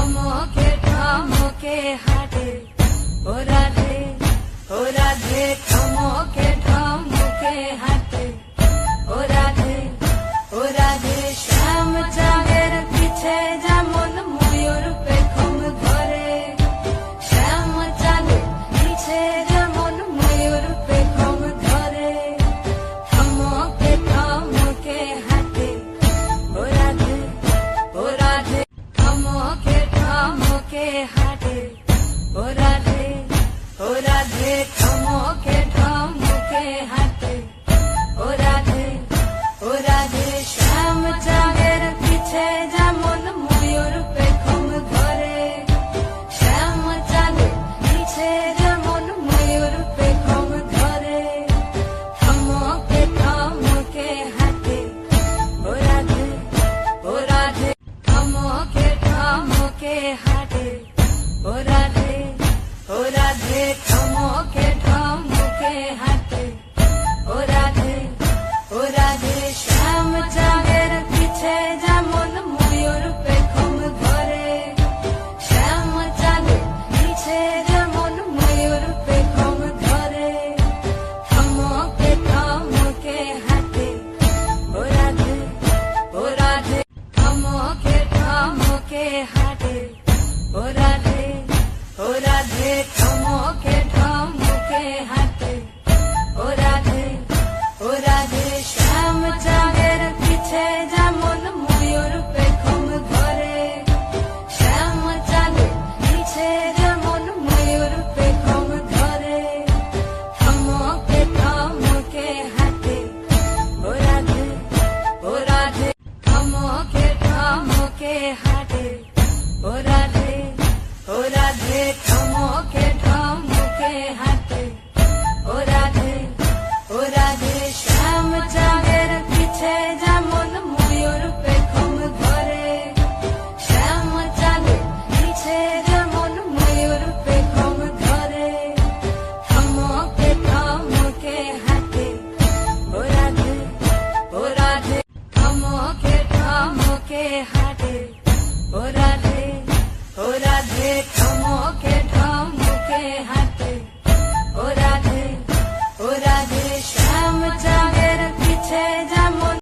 থমকে থমকে হাঁটে ও রাধে ও রাধে, থমকে থমকে হাঁটে ও রাধে ও রাধে। শ্যাম চাঁদের পিছে যেমন ময়ূর পেখম ধরে, শ্যাম চাঁদের পিছে যেমন ময়ূর পেখম ধরে, থমকে থমকে হাঁটে ও রাধে ও রাধে, থমকে থমকে হাঁটে ও রাধে ও রাধে, থমকে থমকে হাঁটে ও রাধে ও রাধে। শ্যাম চাঁদের পিছে যেমন ময়ূর পেখম ধরে, শ্যাম চাঁদের পিছে যেমন ময়ূর পেখম ধরে, থমকে থমকে হাঁটে ও রাধে ও রাধে, থমকে থমকে হাঁটে ও রাধে ও রাধে, থমকে থমকে হাঁটে ও রাধে ও রাধে। শ্যাম চাঁদের পিছে যেমন ময়ূর পেখম ধরে, শ্যাম চাঁদের পিছে যেমন ময়ূর পেখম ধরে, থমকে থমকে হাঁটে ও রাধে ও রাধে, থমকে থমকে হাঁটে ও রাধে।